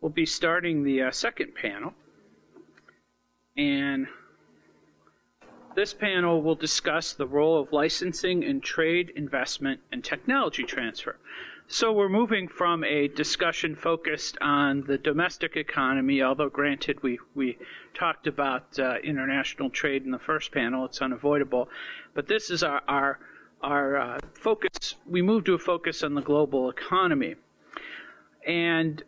we'll be starting the second panel. And this panel will discuss the role of licensing in trade, investment, and technology transfer. So we're moving from a discussion focused on the domestic economy, although granted we talked about international trade in the first panel, it's unavoidable. But this is our focus. We move to a focus on the global economy. And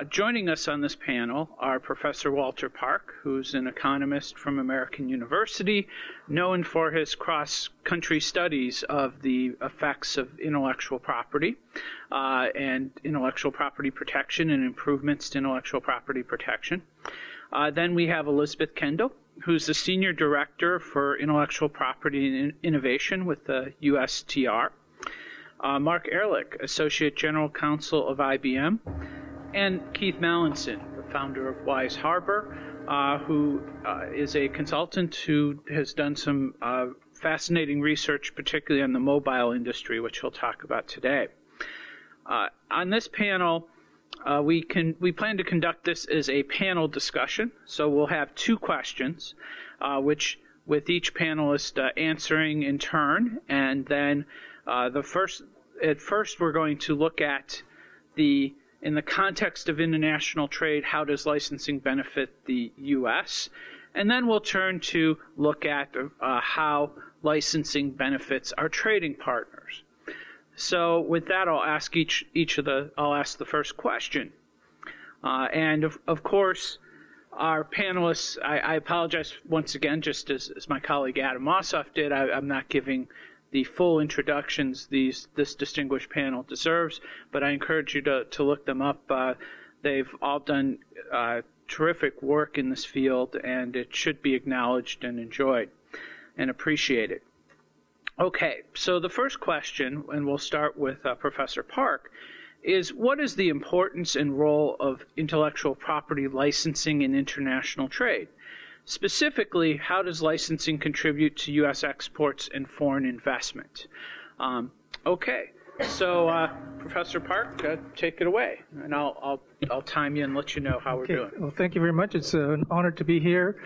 joining us on this panel are Professor Walter Park, who's an economist from American University, known for his cross-country studies of the effects of intellectual property and intellectual property protection and improvements to intellectual property protection. Then we have Elizabeth Kendall, who's the Senior Director for Intellectual Property and Innovation with the USTR. Marc Ehrlich, Associate General Counsel of IBM. And Keith Mallinson, the founder of Wise Harbor, who is a consultant who has done some fascinating research, particularly on the mobile industry, which he'll talk about today. On this panel, we plan to conduct this as a panel discussion. So we'll have two questions, which with each panelist answering in turn, and then at first we're going to look at in the context of international trade, how does licensing benefit the U.S.? And then we'll turn to look at how licensing benefits our trading partners. So with that, I'll ask I'll ask the first question. And of course, our panelists, I apologize once again, just as my colleague Adam Mossoff did, I'm not giving the full introductions this distinguished panel deserves, but I encourage you to look them up. They've all done terrific work in this field, and it should be acknowledged and enjoyed and appreciated. Okay, so the first question, and we'll start with Professor Park, is what is the importance and role of intellectual property licensing in international trade? Specifically, how does licensing contribute to U.S. exports and foreign investment? Okay, so Professor Park, take it away, and I'll time you and let you know how we're doing. Well, thank you very much. It's an honor to be here.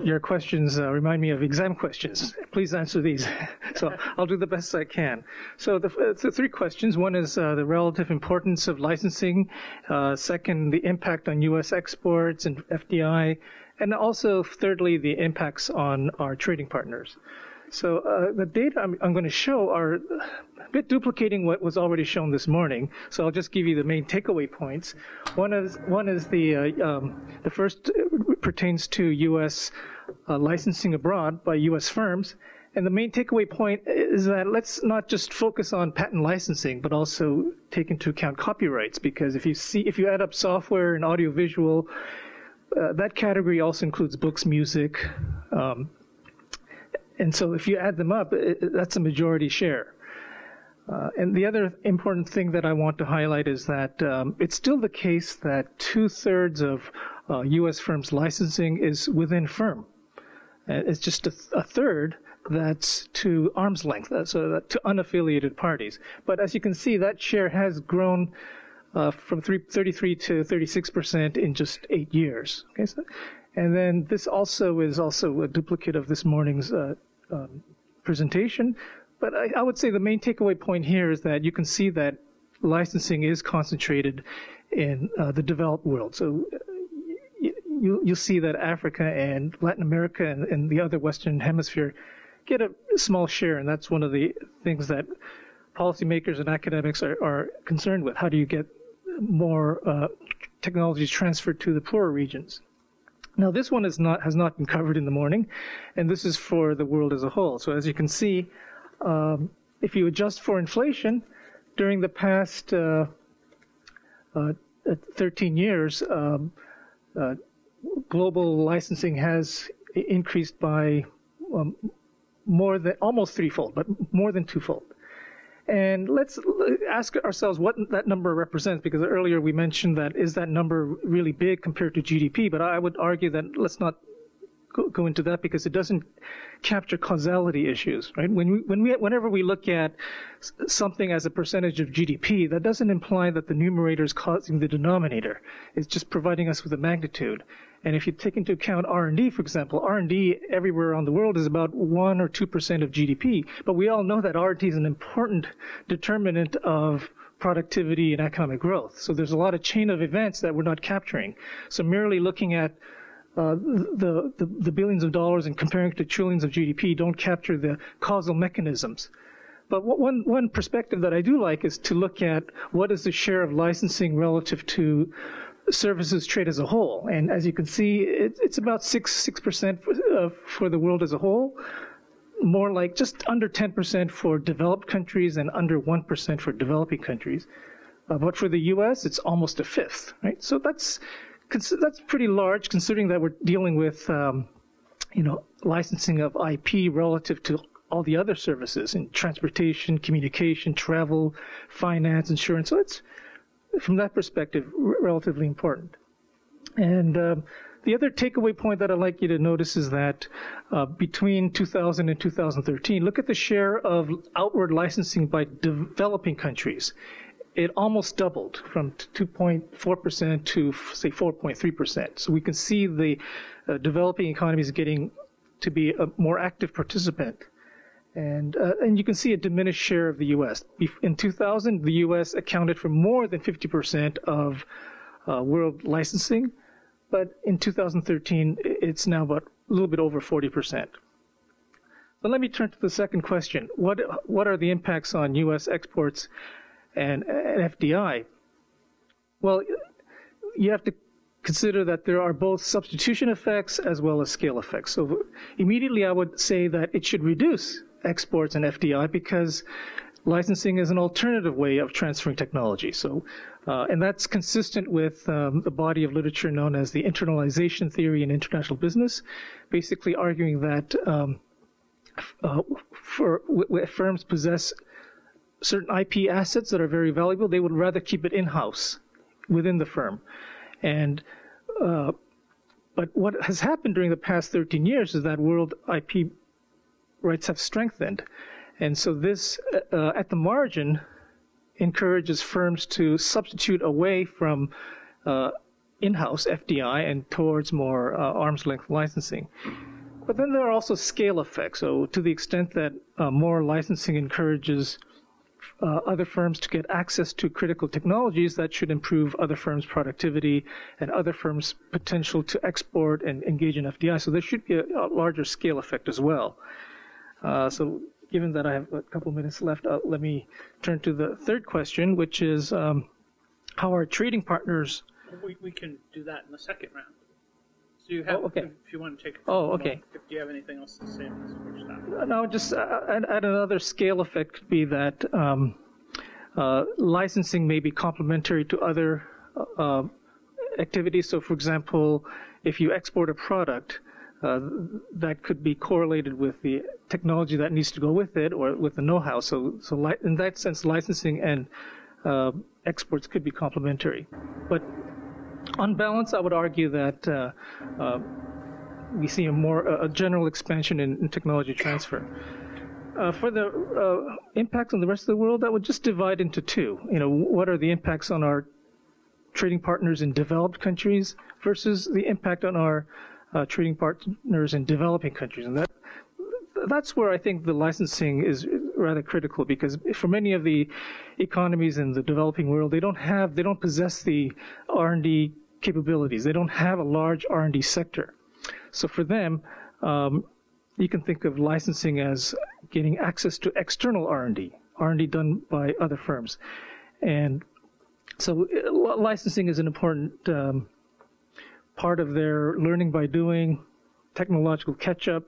Your questions remind me of exam questions. Please answer these. So I'll do the best I can. So the three questions. One is the relative importance of licensing. Second, the impact on U.S. exports and FDI. And also, thirdly, the impacts on our trading partners. So the data I'm going to show are a bit duplicating what was already shown this morning. So I'll just give you the main takeaway points. One is the first pertains to U.S. Licensing abroad by U.S. firms. And the main takeaway point is that let's not just focus on patent licensing, but also take into account copyrights. Because if you add up software and audiovisual, that category also includes books, music, and so if you add them up, that's a majority share. And the other important thing that I want to highlight is that it's still the case that 2/3 of U.S. firms' licensing is within firm. It's just a third that's to arm's length, so that to unaffiliated parties. But as you can see, that share has grown from 33 to 36% in just 8 years. Okay, and then this also is a duplicate of this morning's presentation. But I would say the main takeaway point here is that you can see that licensing is concentrated in the developed world. So you'll see that Africa and Latin America and the other Western Hemisphere get a small share, and that's one of the things that policymakers and academics are concerned with. How do you get more technologies transferred to the poorer regions? Now, this one has not been covered in the morning, and this is for the world as a whole. So as you can see, if you adjust for inflation, during the past 13 years, global licensing has increased by almost threefold, but more than twofold. And let's ask ourselves what that number represents, because earlier we mentioned that is that number really big compared to GDP, but I would argue that let's not go into that because it doesn't capture causality issues, right? Whenever we look at something as a percentage of GDP, that doesn't imply that the numerator is causing the denominator. It's just providing us with a magnitude. And if you take into account R&D, for example, R&D everywhere around the world is about 1 or 2% of GDP. But we all know that R&D is an important determinant of productivity and economic growth. So there's a lot of chain of events that we're not capturing. So merely looking at the billions of dollars and comparing it to trillions of GDP don't capture the causal mechanisms. But one perspective that I do like is to look at what is the share of licensing relative to services trade as a whole. And as you can see, it's about 6% for the world as a whole, more like just under 10% for developed countries and under 1% for developing countries. But for the U.S., it's almost a fifth, right? So that's pretty large, considering that we're dealing with, licensing of IP relative to all the other services in transportation, communication, travel, finance, insurance. So it's, from that perspective, relatively important. And the other takeaway point that I'd like you to notice is that between 2000 and 2013, look at the share of outward licensing by developing countries. It almost doubled from 2.4% to, say, 4.3%. So we can see the developing economies getting to be a more active participant. And you can see a diminished share of the U.S. In 2000, the U.S. accounted for more than 50% of world licensing, but in 2013, it's now about a little bit over 40%. So let me turn to the second question. What are the impacts on U.S. exports and FDI? Well, you have to consider that there are both substitution effects as well as scale effects. So immediately I would say that it should reduce exports and FDI because licensing is an alternative way of transferring technology. So, and that's consistent with the body of literature known as the internalization theory in international business, basically arguing that firms possess certain IP assets that are very valuable, they would rather keep it in-house within the firm. And but what has happened during the past 13 years is that world IP rights have strengthened. And so this, at the margin, encourages firms to substitute away from in-house FDI and towards more arm's length licensing. But then there are also scale effects. So to the extent that more licensing encourages other firms to get access to critical technologies, that should improve other firms' productivity and other firms' potential to export and engage in FDI. So there should be a larger scale effect as well. So given that I have a couple minutes left, let me turn to the third question, which is how are trading partners... We can do that in the second round. So you have, okay. If you want to take a okay. Do you have anything else to say on this first topic? No, just add another scale effect could be that licensing may be complementary to other activities. So, for example, if you export a product, that could be correlated with the technology that needs to go with it or with the know-how. So in that sense, licensing and exports could be complementary. But on balance, I would argue that we see a general expansion in technology transfer. For the impacts on the rest of the world, that would just divide into two. What are the impacts on our trading partners in developed countries versus the impact on our trading partners in developing countries? And that's where I think the licensing is rather critical, because for many of the economies in the developing world, they don't possess the R&D capabilities. They don't have a large R&D sector. So for them, you can think of licensing as getting access to external R&D done by other firms. And so licensing is an important part of their learning by doing, technological catch-up.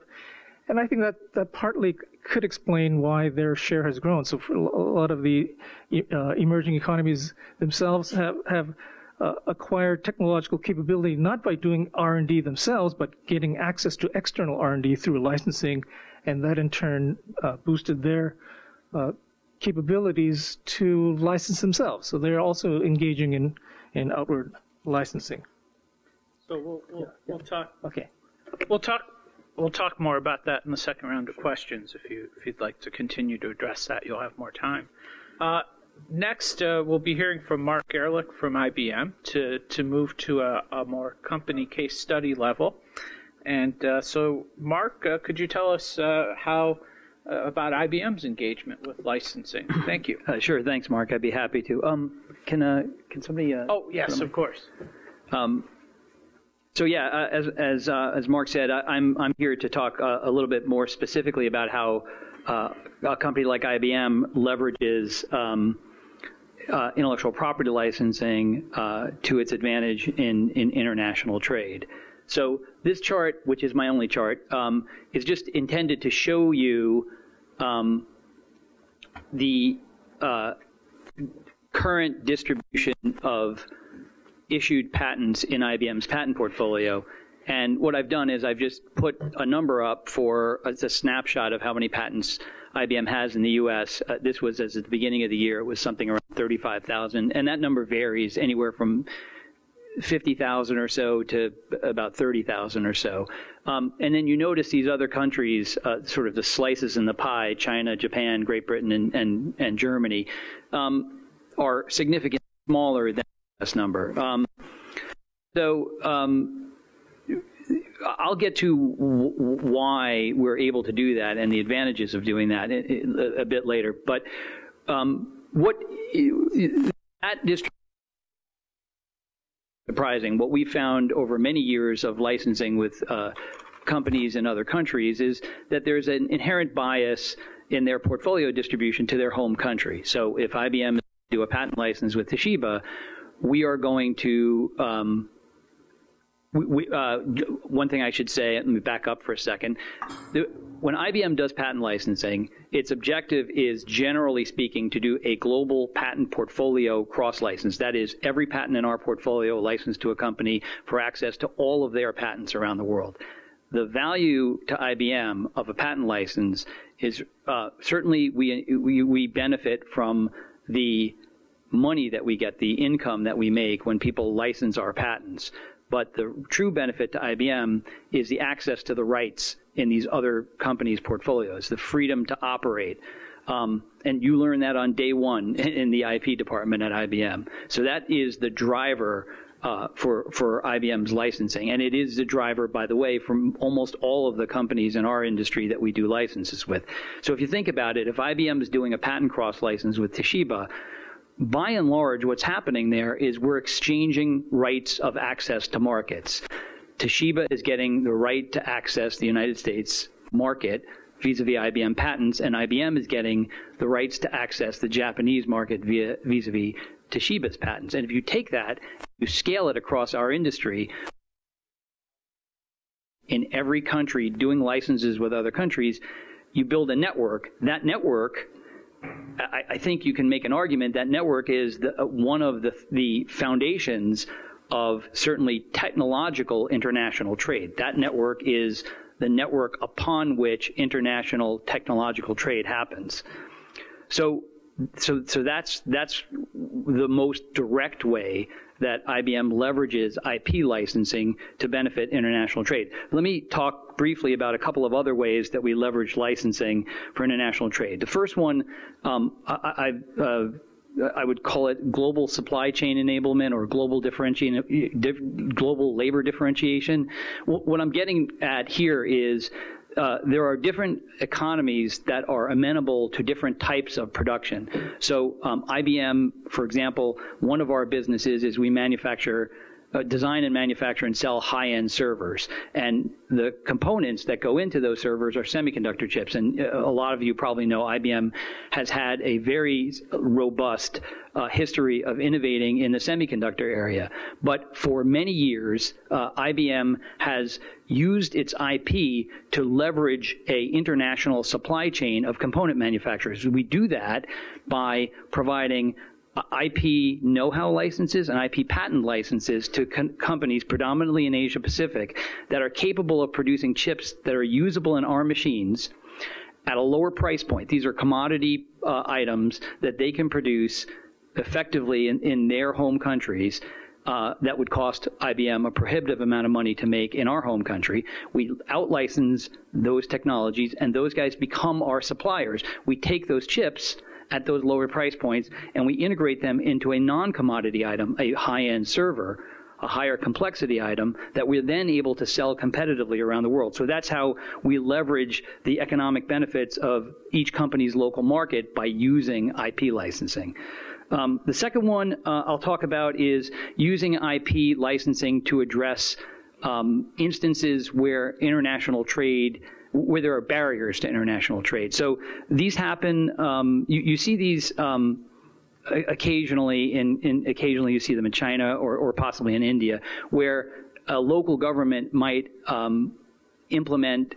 And I think that partly could explain why their share has grown. So for a lot of the emerging economies themselves have acquired technological capability not by doing R&D themselves, but getting access to external R&D through licensing, and that in turn boosted their capabilities to license themselves. So they're also engaging in outward licensing. So we'll talk. Okay. We'll talk we'll talk more about that in the second round of questions. If you'd like to continue to address that, you'll have more time. Next, we'll be hearing from Marc Ehrlich from IBM to move to a more company case study level. And so, Marc, could you tell us how about IBM's engagement with licensing? Thank you. Sure. Thanks, Marc. I'd be happy to. Can somebody? Oh, yes, of course. So yeah, as Marc said, I'm here to talk a little bit more specifically about how a company like IBM leverages intellectual property licensing to its advantage in international trade. So this chart, which is my only chart, is just intended to show you the current distribution of issued patents in IBM's patent portfolio. And what I've done is I've just put a number up for a snapshot of how many patents IBM has in the U.S. This was as at the beginning of the year. It was something around 35,000. And that number varies anywhere from 50,000 or so to about 30,000 or so. And then you notice these other countries, sort of the slices in the pie, China, Japan, Great Britain, and Germany, are significantly smaller than this number. I'll get to why we're able to do that and the advantages of doing that a bit later. But what that distribution surprising. What we found over many years of licensing with companies in other countries is that there's an inherent bias in their portfolio distribution to their home country. So if IBM do a patent license with Toshiba, we are going to one thing I should say, let me back up for a second. When IBM does patent licensing, its objective is, generally speaking, to do a global patent portfolio cross-license. That is, every patent in our portfolio licensed to a company for access to all of their patents around the world. The value to IBM of a patent license is certainly we benefit from the money that we get, the income that we make when people license our patents. But the true benefit to IBM is the access to the rights in these other companies' portfolios, the freedom to operate. And you learn that on day one in the IP department at IBM. So that is the driver for IBM's licensing. And it is the driver, by the way, from almost all of the companies in our industry that we do licenses with. So if you think about it, if IBM is doing a patent cross-license with Toshiba, by and large, what's happening there is we're exchanging rights of access to markets. Toshiba is getting the right to access the United States market vis-a-vis IBM patents, and IBM is getting the rights to access the Japanese market vis-a-vis Toshiba's patents. And if you take that, you scale it across our industry, in every country doing licenses with other countries, you build a network. That network, I think you can make an argument that network is one of the foundations of certainly technological international trade. That network is the network upon which international technological trade happens. So that's the most direct way that IBM leverages IP licensing to benefit international trade. Let me talk briefly about a couple of other ways that we leverage licensing for international trade. The first one, I would call it global supply chain enablement or global labor differentiation. What I'm getting at here is there are different economies that are amenable to different types of production. So IBM, for example, one of our businesses is we manufacture, design and manufacture and sell high-end servers. And the components that go into those servers are semiconductor chips. And a lot of you probably know IBM has had a very robust history of innovating in the semiconductor area. But for many years, IBM has used its IP to leverage an international supply chain of component manufacturers. We do that by providing IP know-how licenses and IP patent licenses to companies predominantly in Asia Pacific that are capable of producing chips that are usable in our machines at a lower price point. These are commodity items that they can produce effectively in their home countries that would cost IBM a prohibitive amount of money to make in our home country. We out-license those technologies, and those guys become our suppliers. We take those chips at those lower price points, and we integrate them into a non-commodity item, a high-end server, a higher complexity item that we're then able to sell competitively around the world. So that's how we leverage the economic benefits of each company's local market by using IP licensing. The second one I'll talk about is using IP licensing to address instances where international trade, where there are barriers to international trade. So these happen, you see these occasionally occasionally you see them in China or possibly in India, where a local government might implement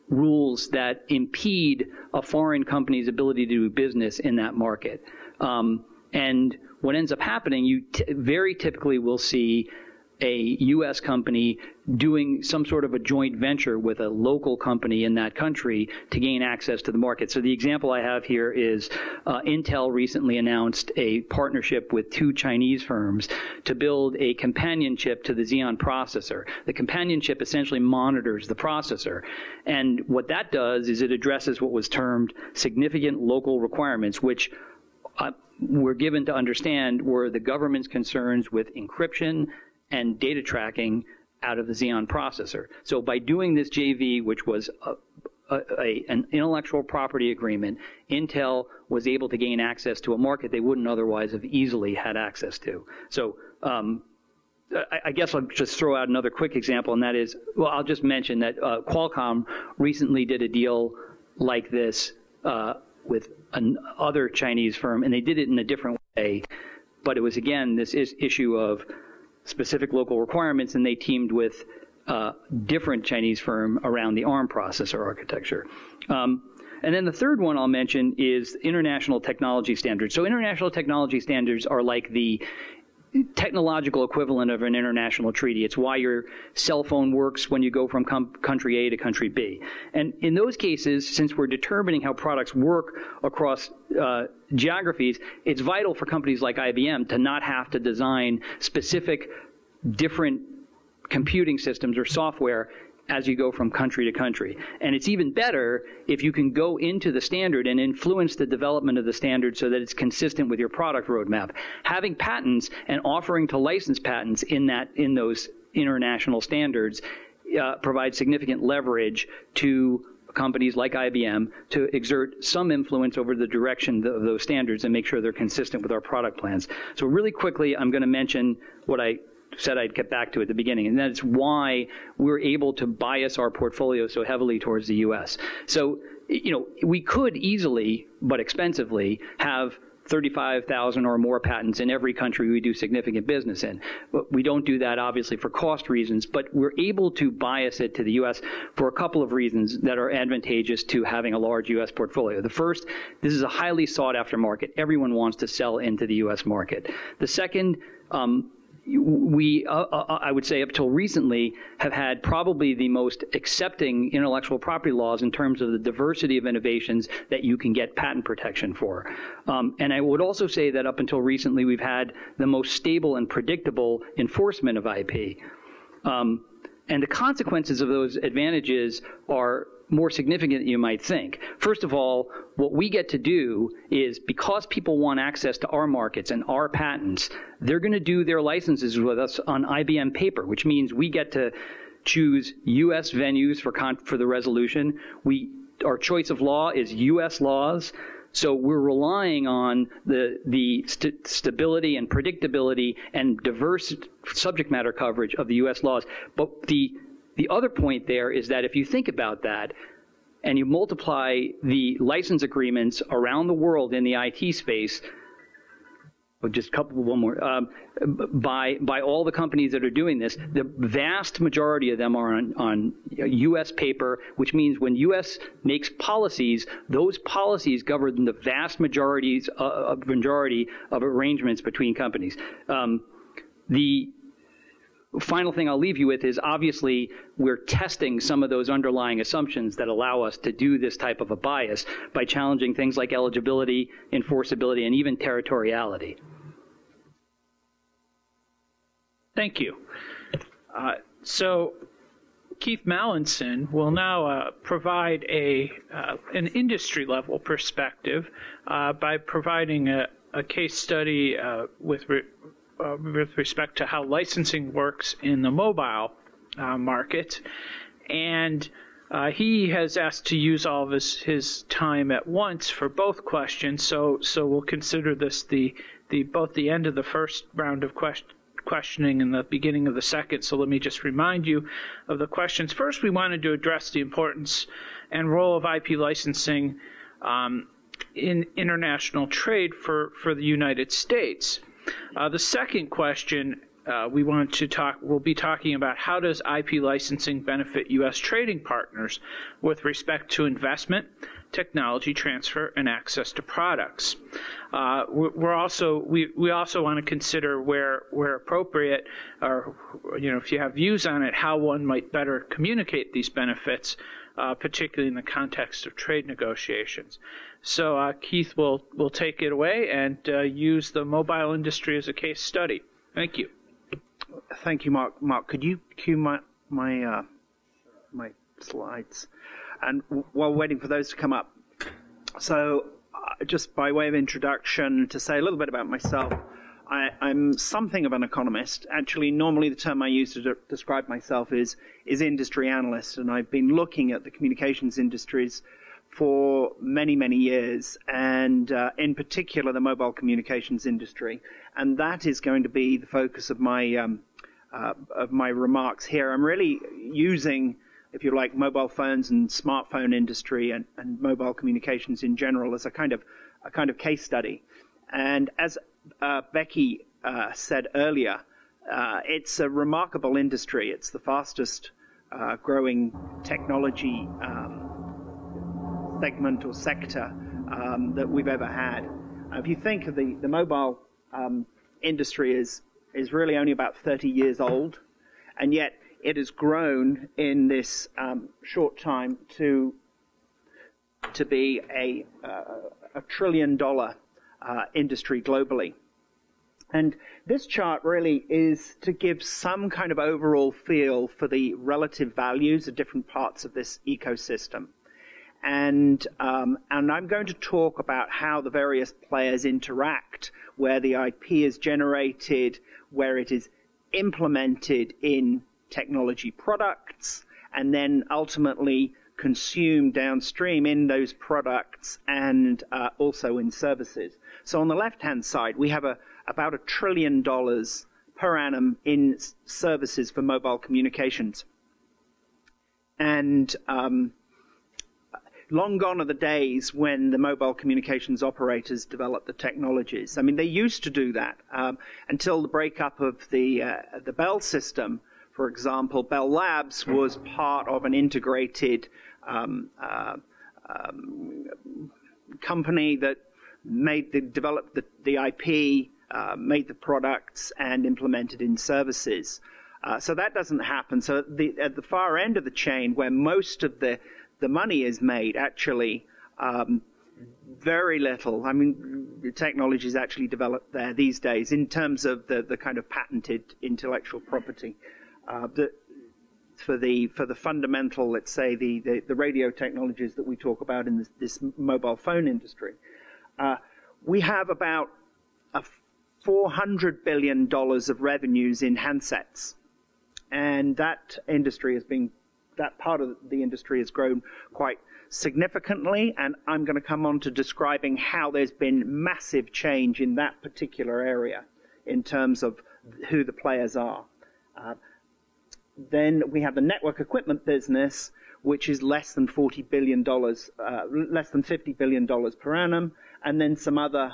rules that impede a foreign company's ability to do business in that market. And what ends up happening, you very typically will see a U.S. company doing some sort of a joint venture with a local company in that country to gain access to the market. So the example I have here is Intel recently announced a partnership with 2 Chinese firms to build a companion chip to the Xeon processor. The companion chip essentially monitors the processor. And what that does is it addresses what was termed significant local requirements, which were given to understand were the government's concerns with encryption and data tracking out of the Xeon processor. So by doing this JV, which was an intellectual property agreement, Intel was able to gain access to a market they wouldn't otherwise have easily had access to. So I guess I'll just throw out another quick example, and that is, well, I'll just mention that Qualcomm recently did a deal like this with another Chinese firm, and they did it in a different way. But it was, again, this issue of specific local requirements, and they teamed with a different Chinese firm around the ARM processor architecture. And then the third one I'll mention is international technology standards. So international technology standards are like the technological equivalent of an international treaty. It's why your cell phone works when you go from country A to country B. And in those cases, since we're determining how products work across geographies, it's vital for companies like IBM to not have to design specific different computing systems or software as you go from country to country. And it's even better if you can go into the standard and influence the development of the standard so that it's consistent with your product roadmap. Having patents and offering to license patents in those international standards provides significant leverage to companies like IBM to exert some influence over the direction of those standards and make sure they're consistent with our product plans. So really quickly, I'm going to mention what I said I'd get back to at the beginning, and that's why we're able to bias our portfolio so heavily towards the U.S. So, we could easily, but expensively, have 35,000 or more patents in every country we do significant business in. But we don't do that, obviously, for cost reasons, but we're able to bias it to the U.S. for a couple of reasons that are advantageous to having a large U.S. portfolio. The first, this is a highly sought-after market. Everyone wants to sell into the U.S. market. The second, we, I would say up till recently, have had probably the most accepting intellectual property laws in terms of the diversity of innovations that you can get patent protection for. And I would also say that up until recently, we've had the most stable and predictable enforcement of IP. And the consequences of those advantages are more significant than you might think. First of all, what we get to do is, because people want access to our markets and our patents, they're going to do their licenses with us on IBM paper, which means we get to choose U.S. venues for the resolution. Our choice of law is U.S. laws. So we're relying on the stability and predictability and diverse subject matter coverage of the U.S. laws. But the other point there is that if you think about that and you multiply the license agreements around the world in the IT space, one more, by all the companies that are doing this, the vast majority of them are on U.S. paper, which means when U.S. makes policies, those policies govern the vast majority of arrangements between companies. The final thing I'll leave you with is, obviously, we're testing some of those underlying assumptions that allow us to do this type of a bias by challenging things like eligibility, enforceability, and even territoriality. Thank you. So Keith Mallinson will now provide an industry-level perspective by providing a case study with respect to how licensing works in the mobile market. And he has asked to use all of his time at once for both questions, so we'll consider this both the end of the first round of questioning and the beginning of the second. So let me just remind you of the questions. First, we wanted to address the importance and role of IP licensing in international trade for the United States. The second question we'll be talking about how does IP licensing benefit U.S. trading partners with respect to investment, technology transfer, and access to products. We also want to consider where appropriate, or if you have views on it, how one might better communicate these benefits, particularly in the context of trade negotiations. So Keith will take it away and use the mobile industry as a case study. Thank you. Thank you, Mark. Mark, could you cue my slides? And while waiting for those to come up, so just by way of introduction, to say a little bit about myself, I'm something of an economist. Actually, normally the term I use to describe myself is industry analyst, and I've been looking at the communications industries for many, many years, and in particular the mobile communications industry. And that is going to be the focus of my remarks here. I'm really using, if you like, mobile phones and smartphone industry and mobile communications in general as a kind of case study. And as Becky said earlier, it's a remarkable industry. It's the fastest growing technology segment or sector that we've ever had. If you think of the mobile industry is really only about 30 years old, and yet it has grown in this short time to be a $1 trillion industry globally. And this chart really is to give some kind of overall feel for the relative values of different parts of this ecosystem. And I'm going to talk about how the various players interact, where the IP is generated, where it is implemented in technology products, and then ultimately consumed downstream in those products and also in services. So on the left-hand side, we have about $1 trillion per annum in services for mobile communications. And long gone are the days when the mobile communications operators developed the technologies. I mean, they used to do that until the breakup of the Bell system. For example, Bell Labs was part of an integrated company that developed the IP, made the products, and implemented in services. So that doesn't happen. So at the far end of the chain, where most of the money is made, actually, very little. I mean, the technology is actually developed there these days in terms of the kind of patented intellectual property. For the fundamental, let's say, the radio technologies that we talk about in this mobile phone industry. We have about $400 billion of revenues in handsets. And that part of the industry has grown quite significantly, and I'm going to come on to describing how there's been massive change in that particular area in terms of who the players are. Then we have the network equipment business, which is less than $40 billion, less than $50 billion per annum, and then some other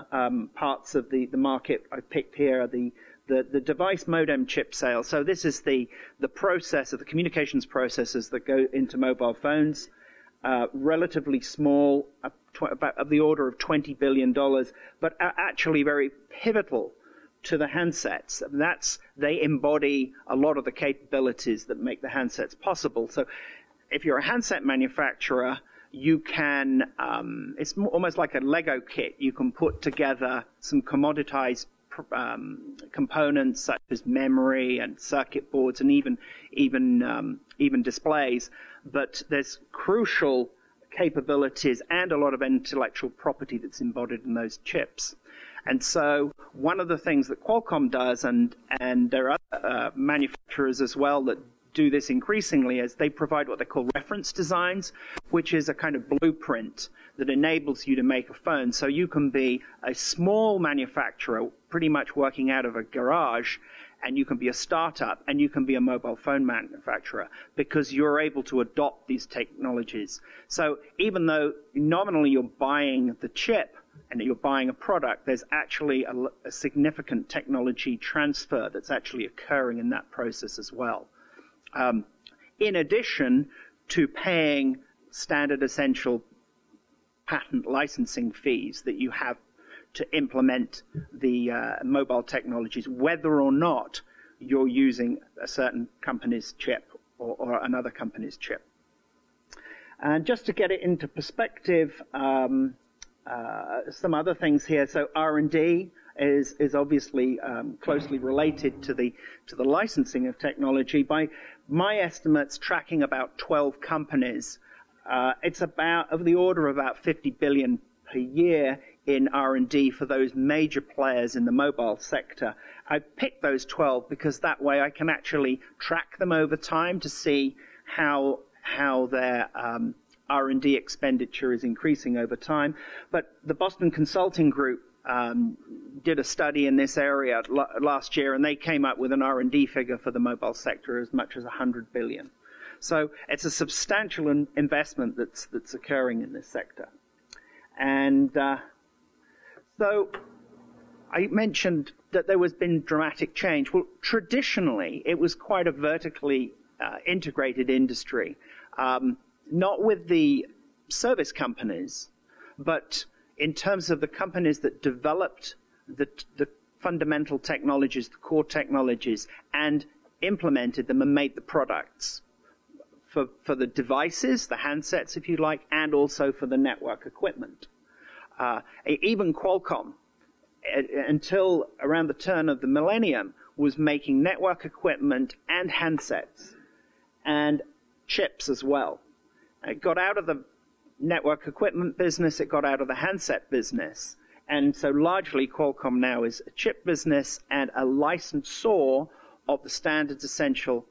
parts of the market I picked here are the device modem chip sales. So this is the process of the communications processors that go into mobile phones, relatively small, about of the order of $20 billion, but actually very pivotal to the handsets. They embody a lot of the capabilities that make the handsets possible. So if you're a handset manufacturer, you can, it's almost like a Lego kit. You can put together some commoditized components such as memory and circuit boards and even displays, but there's crucial capabilities and a lot of intellectual property that's embodied in those chips. And so one of the things that Qualcomm does, and there are other manufacturers as well that do this increasingly, is they provide what they call reference designs, which is a kind of blueprint that enables you to make a phone. So you can be a small manufacturer pretty much working out of a garage, and you can be a startup, and you can be a mobile phone manufacturer because you're able to adopt these technologies. So even though nominally you're buying the chip and you're buying a product, there's actually a significant technology transfer that's actually occurring in that process as well. In addition to paying standard essential patent licensing fees that you have to implement the mobile technologies, whether or not you're using a certain company's chip or another company's chip. And just to get it into perspective, some other things here. So R&D is obviously closely related to the licensing of technology. By my estimates, tracking about 12 companies, it's about of the order of about 50 billion per year in R&D for those major players in the mobile sector. I picked those 12 because that way I can actually track them over time to see how their R&D expenditure is increasing over time. But the Boston Consulting Group did a study in this area last year, and they came up with an R&D figure for the mobile sector as much as 100 billion. So it's a substantial investment that's occurring in this sector. And so I mentioned that there has been dramatic change. Well, traditionally, it was quite a vertically integrated industry, not with the service companies, but in terms of the companies that developed the fundamental technologies, the core technologies, and implemented them and made the products for the devices, the handsets, if you like, and also for the network equipment. Even Qualcomm, until around the turn of the millennium, was making network equipment and handsets and chips as well. It got out of the network equipment business, it got out of the handset business. And so largely Qualcomm now is a chip business and a licensor of the standards essential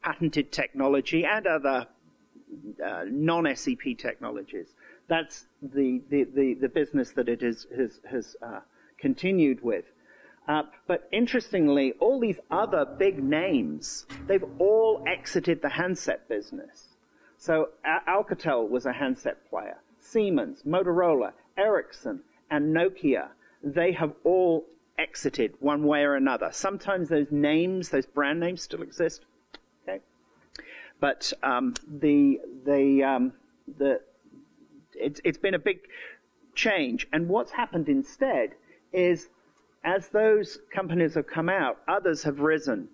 patented technology and other non-SEP technologies. That's the business that it has continued with. But interestingly, all these other big names, they've all exited the handset business. So Alcatel was a handset player. Siemens, Motorola, Ericsson, and Nokia, they have all exited one way or another. Sometimes those names, those brand names still exist. Okay? But it's been a big change. And what's happened instead is as those companies have come out, others have risen.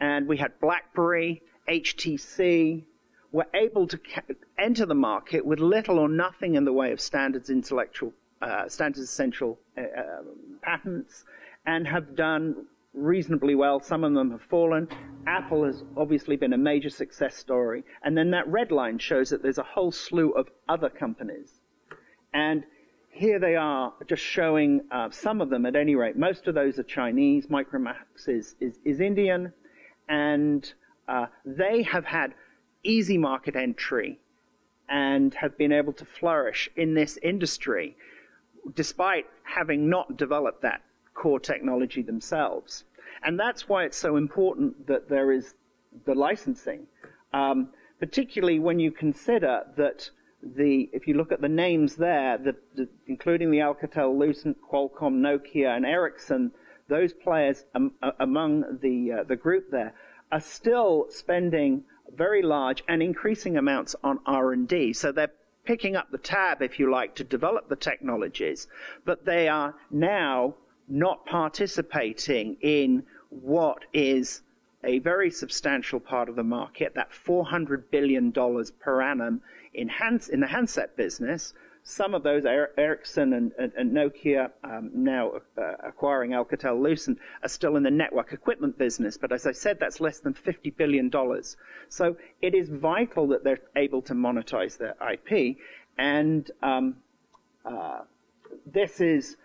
And we had BlackBerry, HTC, were able to enter the market with little or nothing in the way of standards essential patents, and have done reasonably well. Some of them have fallen. Apple has obviously been a major success story. And then that red line shows that there's a whole slew of other companies. And here they are, just showing some of them at any rate. Most of those are Chinese. Micromax is Indian. And they have had easy market entry and have been able to flourish in this industry despite having not developed that core technology themselves. And that's why it's so important that there is the licensing, particularly when you consider that if you look at the names there, including the Alcatel, Lucent, Qualcomm, Nokia, and Ericsson, those players among the group there are still spending very large and increasing amounts on R&D. So they're picking up the tab, if you like, to develop the technologies, but they are now not participating in what is a very substantial part of the market, that $400 billion per annum in the handset business. some of those, Ericsson and Nokia, now acquiring Alcatel-Lucent, are still in the network equipment business. But as I said, that's less than $50 billion. So it is vital that they're able to monetize their IP. And this is,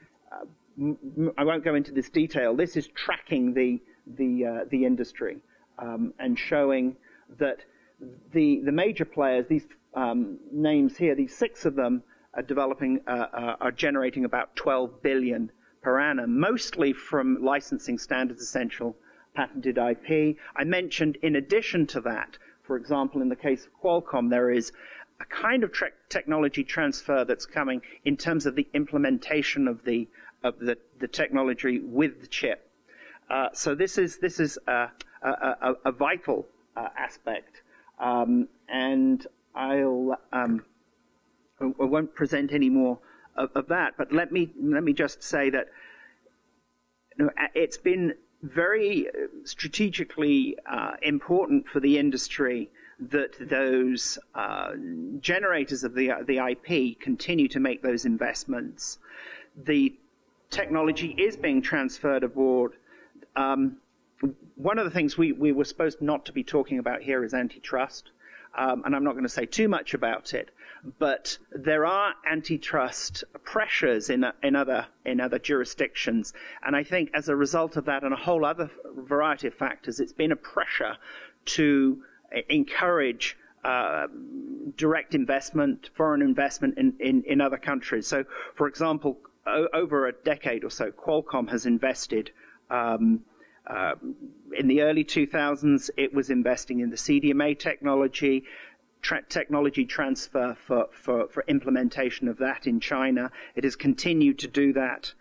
I won't go into this detail, this is tracking the industry and showing that the major players, these names here, these 6 of them, are generating about 12 billion per annum, mostly from licensing standards essential patented IP. I mentioned in addition to that, for example, in the case of Qualcomm, there is a kind of technology transfer that's coming in terms of the implementation of the technology with the chip. So this is a vital aspect, and I won't present any more of that, but let me just say that it's been very strategically important for the industry that those generators of the IP continue to make those investments. The technology is being transferred aboard. One of the things we were supposed not to be talking about here is antitrust, and I'm not going to say too much about it. But there are antitrust pressures in other jurisdictions, and I think as a result of that and a whole other variety of factors, it's been a pressure to encourage direct investment, foreign investment in other countries. So, for example, over a decade or so, Qualcomm has invested. In the early 2000s, it was investing in the CDMA technology. Technology transfer for implementation of that in China. It has continued to do that.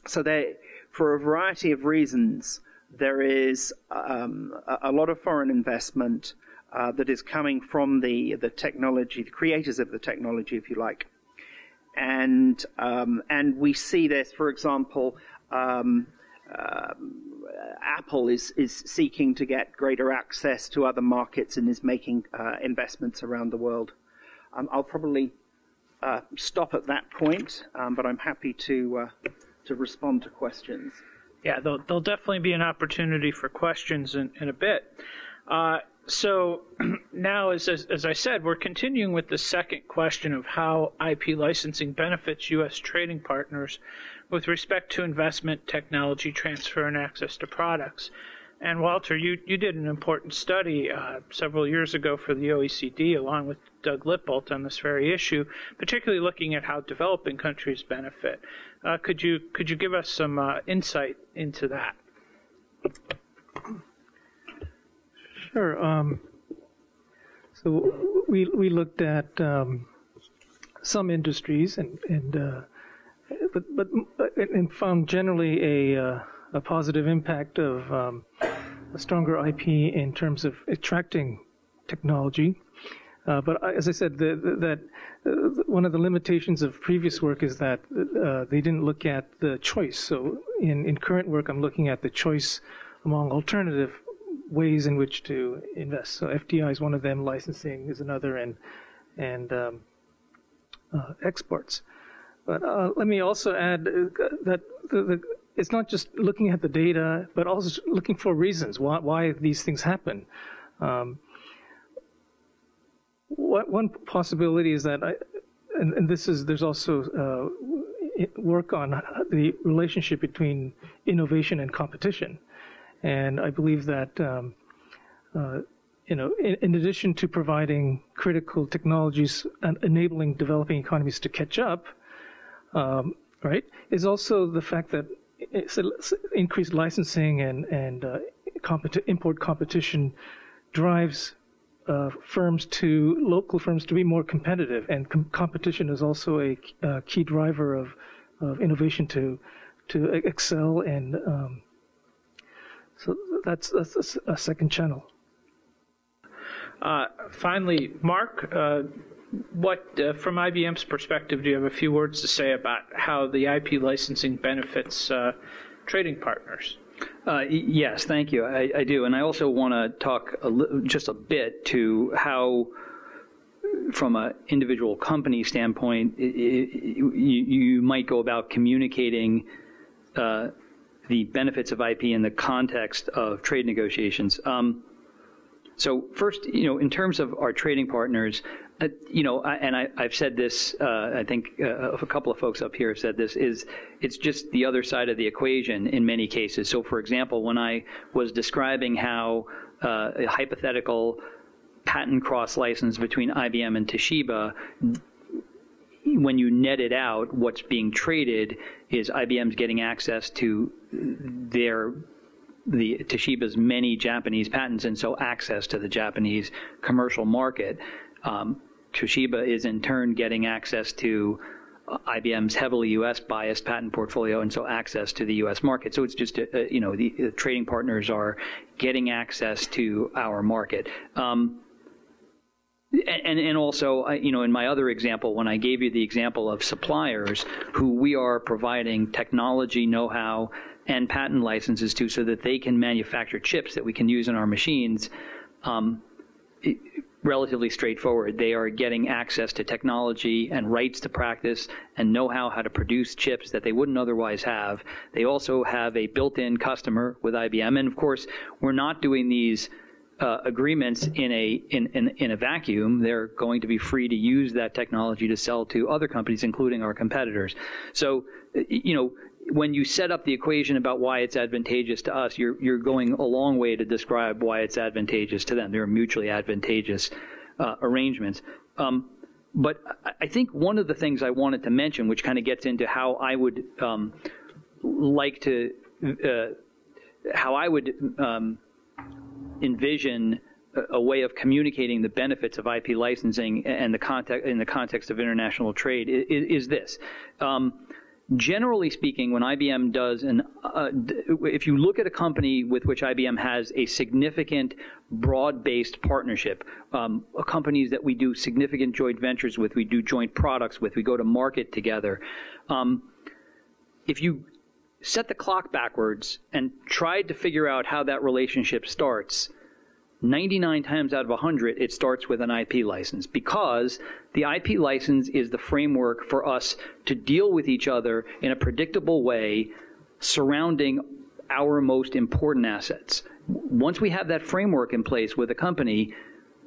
So for a variety of reasons, there is a lot of foreign investment that is coming from the technology, the creators of the technology, if you like. And we see this, for example, Apple is seeking to get greater access to other markets and is making investments around the world. I'll probably stop at that point, but I'm happy to respond to questions. Yeah, there'll definitely be an opportunity for questions in a bit. So now, as I said, we're continuing with the second question of how IP licensing benefits U.S. trading partners with respect to investment, technology transfer, and access to products. And Walter, you did an important study several years ago for the OECD, along with Doug Lippolt, on this very issue, particularly looking at how developing countries benefit. Could you give us some insight into that? Sure. So we looked at some industries and found generally a positive impact of a stronger IP in terms of attracting technology. But as I said, that one of the limitations of previous work is that they didn't look at the choice. So in current work, I'm looking at the choice among alternative ways in which to invest. So FDI is one of them, licensing is another, and exports. But let me also add that it's not just looking at the data, but also looking for reasons why these things happen. One possibility is that, there's also work on the relationship between innovation and competition. And I believe that, in addition to providing critical technologies and enabling developing economies to catch up, right, is also the fact that increased licensing and import competition drives local firms to be more competitive, and competition is also a key driver of innovation to excel, and so that's a second channel. Finally, Marc, from IBM's perspective, do you have a few words to say about how the IP licensing benefits trading partners? Yes, thank you. I do. And I also want to talk just a bit to how, from an individual company standpoint, you might go about communicating the benefits of IP in the context of trade negotiations. So first, in terms of our trading partners, I've said this, I think a couple of folks up here have said this, it's just the other side of the equation in many cases. So for example, when I was describing how a hypothetical patent cross-license between IBM and Toshiba, when you net it out, what's being traded is IBM's getting access to the Toshiba's many Japanese patents, and so access to the Japanese commercial market. Toshiba is in turn getting access to IBM's heavily U.S.-biased patent portfolio, and so access to the U.S. market. So it's just, the trading partners are getting access to our market. And also, in my other example, when I gave you the example of suppliers who we are providing technology, know-how, and patent licenses to so that they can manufacture chips that we can use in our machines, relatively straightforward. They are getting access to technology and rights to practice and know-how to produce chips that they wouldn't otherwise have. They also have a built-in customer with IBM. And of course, we're not doing these agreements in a vacuum. They're going to be free to use that technology to sell to other companies, including our competitors. So, when you set up the equation about why it's advantageous to us, you're going a long way to describe why it's advantageous to them. They're mutually advantageous arrangements. But I think one of the things I wanted to mention, which kind of gets into how I would envision a way of communicating the benefits of IP licensing and in the context of international trade is this. Generally speaking, when IBM does if you look at a company with which IBM has a significant broad-based partnership, companies that we do significant joint ventures with, we do joint products with, we go to market together. If you set the clock backwards and tried to figure out how that relationship starts, 99 times out of 100, it starts with an IP license, because the IP license is the framework for us to deal with each other in a predictable way surrounding our most important assets. Once we have that framework in place with a company,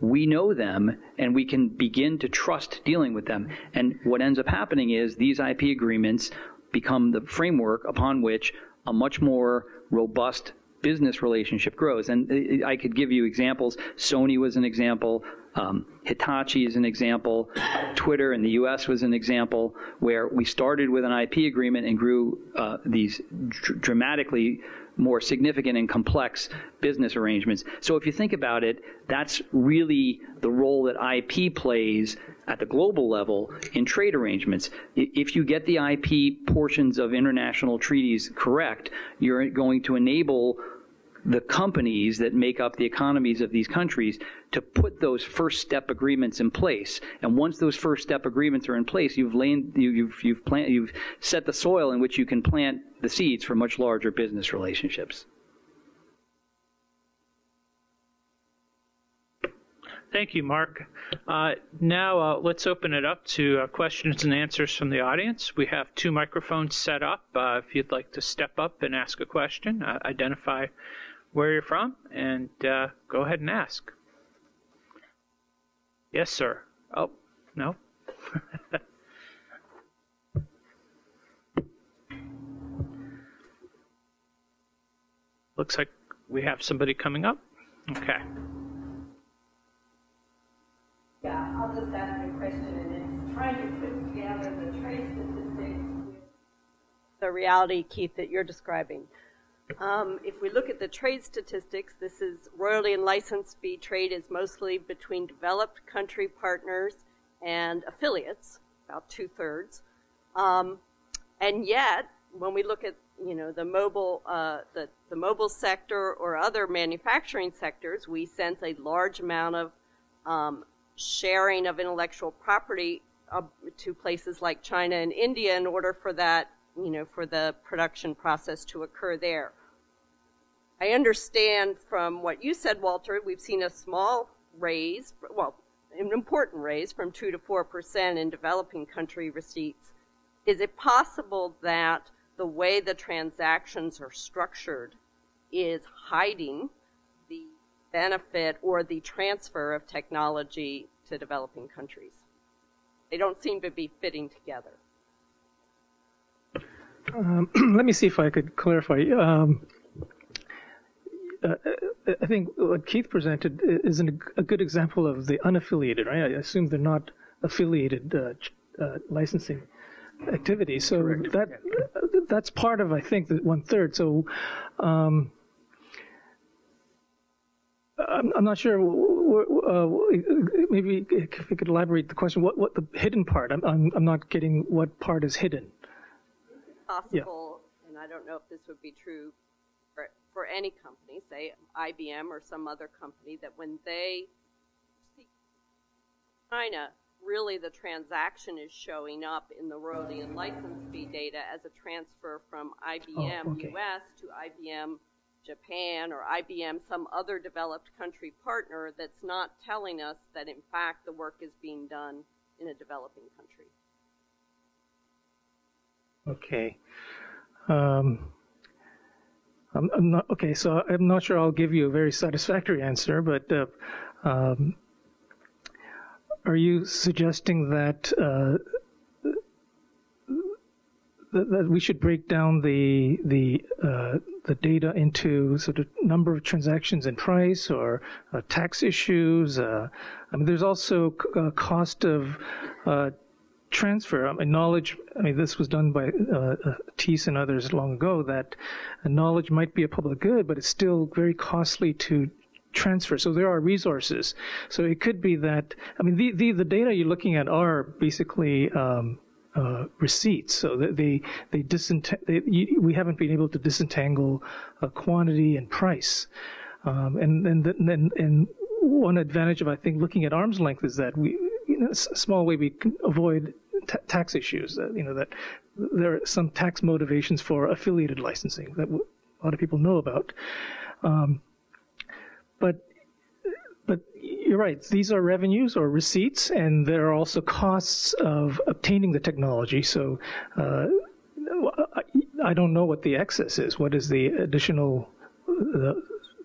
we know them and we can begin to trust dealing with them. And what ends up happening is these IP agreements become the framework upon which a much more robust business relationship grows. And I could give you examples. Sony was an example. Hitachi is an example. Twitter in the U.S. was an example where we started with an IP agreement and grew these dramatically more significant and complex business arrangements. So if you think about it, that's really the role that IP plays at the global level in trade arrangements. If you get the IP portions of international treaties correct, you're going to enable the companies that make up the economies of these countries to put those first step agreements in place. And once those first step agreements are in place, you've set the soil in which you can plant the seeds for much larger business relationships. Thank you, Mark. Now let's open it up to questions and answers from the audience. We have 2 microphones set up. If you'd like to step up and ask a question, identify where you're from, and go ahead and ask. Yes, sir. Oh, no. Looks like we have somebody coming up. Okay. Yeah, I'll just ask a question, and it's trying to put together the trade statistics with the reality, Keith, that you're describing. If we look at the trade statistics, this is royalty and license fee trade is mostly between developed country partners and affiliates, about 2/3. And yet, when we look at the mobile sector or other manufacturing sectors, we sense a large amount of sharing of intellectual property to places like China and India in order for that, for the production process to occur there. I understand from what you said, Walter, we've seen a small raise, well, an important raise from 2 to 4% in developing country receipts. Is it possible that the way the transactions are structured is hiding the benefit or the transfer of technology to developing countries? They don't seem to be fitting together. Let me see if I could clarify. I think what Keith presented is a good example of the unaffiliated, right? I assume they're not affiliated licensing activities. So that's part of, I think, the 1/3. So I'm not sure. Maybe if we could elaborate the question. What the hidden part? I'm not getting what part is hidden. Possible, and I don't know if this would be true for any company, say IBM or some other company, that when they see China, really the transaction is showing up in the royalty and license fee data as a transfer from IBM US to IBM Japan or IBM some other developed country partner that's not telling us that in fact the work is being done in a developing country. Okay. I'm not okay. So I'm not sure I'll give you a very satisfactory answer, but are you suggesting that that we should break down the data into sort of number of transactions and price, or tax issues? I mean, there's also cost of transfer. I mean, knowledge. I mean, this was done by Thies and others long ago. That knowledge might be a public good, but it's still very costly to transfer. So there are resources. So it could be that. I mean, the data you're looking at are basically receipts. So that we haven't been able to disentangle quantity and price. And one advantage of, I think, looking at arm's length is that a small way we can avoid tax issues. That there are some tax motivations for affiliated licensing that a lot of people know about. But you're right. These are revenues or receipts, and there are also costs of obtaining the technology. So I don't know what the excess is. What is the additional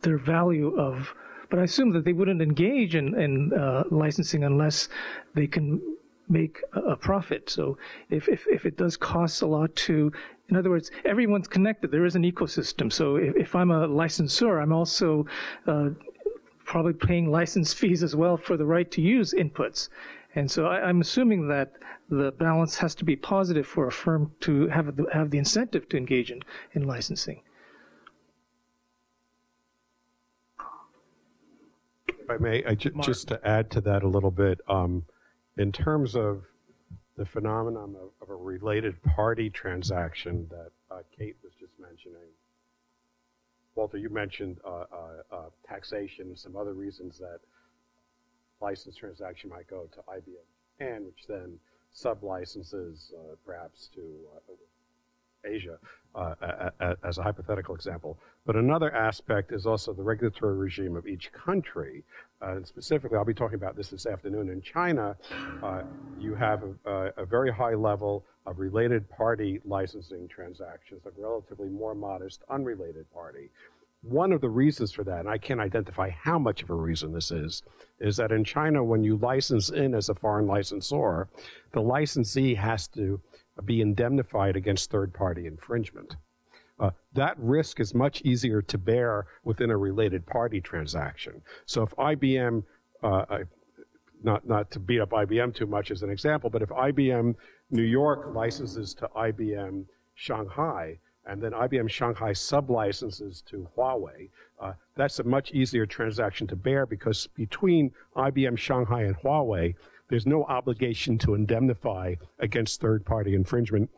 their value of? But I assume that they wouldn't engage in licensing unless they can make a profit. So if it does cost a lot to, in other words, everyone's connected. There is an ecosystem. So if I'm a licensor, I'm also probably paying license fees as well for the right to use inputs. And so I'm assuming that the balance has to be positive for a firm to have the incentive to engage in licensing. If I may, just to add to that a little bit, in terms of the phenomenon of a related party transaction that Kate was just mentioning, Walter, you mentioned taxation and some other reasons that license transaction might go to IBM Japan, which then sub-licenses perhaps to Asia, as a hypothetical example. But another aspect is also the regulatory regime of each country. And specifically, I'll be talking about this afternoon. In China, you have a very high level of related party licensing transactions, a relatively more modest unrelated party. One of the reasons for that, and I can't identify how much of a reason this is that in China, when you license in as a foreign licensor, the licensee has to be indemnified against third-party infringement. That risk is much easier to bear within a related party transaction. So if IBM, not to beat up IBM too much as an example, but if IBM New York licenses to IBM Shanghai, and then IBM Shanghai sub-licenses to Huawei, that's a much easier transaction to bear because between IBM Shanghai and Huawei, there's no obligation to indemnify against third-party infringement,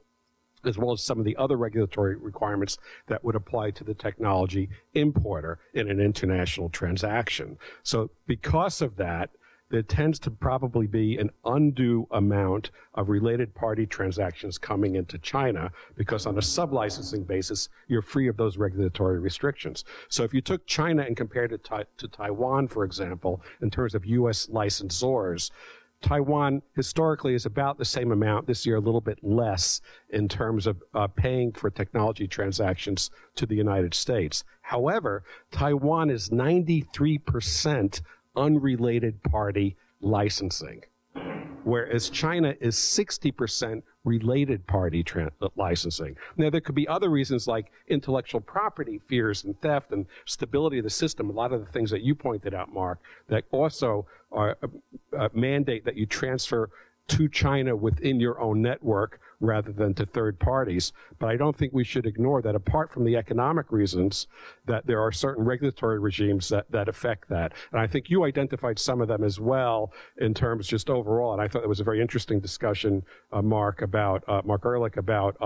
as well as some of the other regulatory requirements that would apply to the technology importer in an international transaction. So because of that, there tends to probably be an undue amount of related party transactions coming into China because on a sub-licensing basis, you're free of those regulatory restrictions. So if you took China and compared it to Taiwan, for example, in terms of U.S. licensors, Taiwan historically is about the same amount, this year a little bit less in terms of paying for technology transactions to the United States. However, Taiwan is 93% unrelated party licensing, whereas China is 60% related party licensing. Now, there could be other reasons like intellectual property fears and theft and stability of the system, a lot of the things that you pointed out, Mark, that also are mandate that you transfer to China within your own network rather than to third parties. But I don't think we should ignore that apart from the economic reasons, that there are certain regulatory regimes that affect that. And I think you identified some of them as well in terms just overall. And I thought it was a very interesting discussion, Mark Ehrlich, about,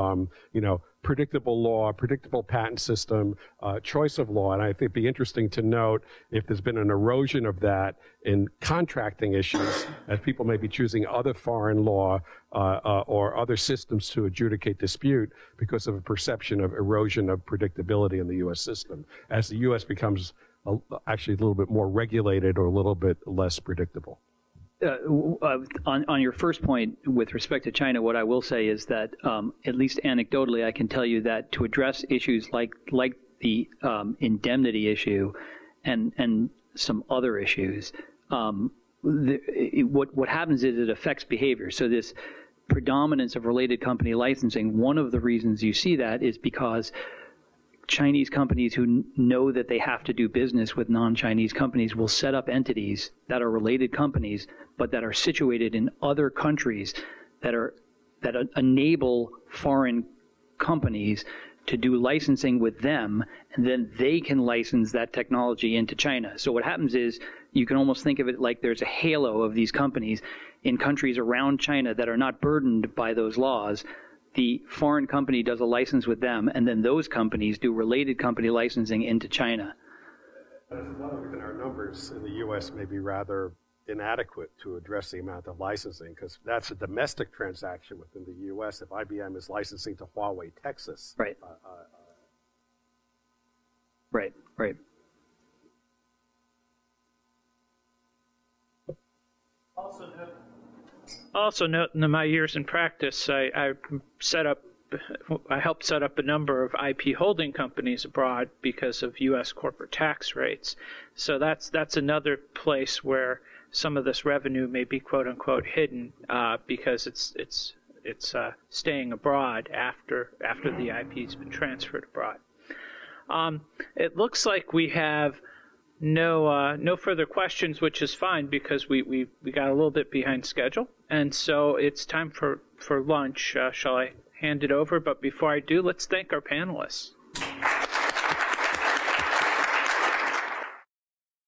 predictable law, predictable patent system, choice of law. And I think it'd be interesting to note if there's been an erosion of that in contracting issues as people may be choosing other foreign law or other systems to adjudicate dispute because of a perception of erosion of predictability in the U.S. system as the U.S. becomes actually a little bit more regulated or a little bit less predictable. On your first point with respect to China, what I will say is that, at least anecdotally, I can tell you that to address issues like the indemnity issue and some other issues, what happens is it affects behavior. So this predominance of related company licensing, one of the reasons you see that is because Chinese companies who know that they have to do business with non-Chinese companies will set up entities that are related companies, but that are situated in other countries that enable foreign companies to do licensing with them, and then they can license that technology into China. So what happens is you can almost think of it like there's a halo of these companies in countries around China that are not burdened by those laws. The foreign company does a license with them, and then those companies do related company licensing into China. That's another reason our numbers in the U.S. may be rather inadequate to address the amount of licensing, because that's a domestic transaction within the U.S. If IBM is licensing to Huawei, Texas. Right. Right. Also note in my years in practice, I helped set up a number of IP holding companies abroad because of U.S. corporate tax rates. So that's another place where some of this revenue may be quote unquote hidden because it's staying abroad after the IP's been transferred abroad. It looks like we have no further questions, which is fine because we got a little bit behind schedule, and so it's time for lunch. Shall I hand it over? But before I do, let's thank our panelists.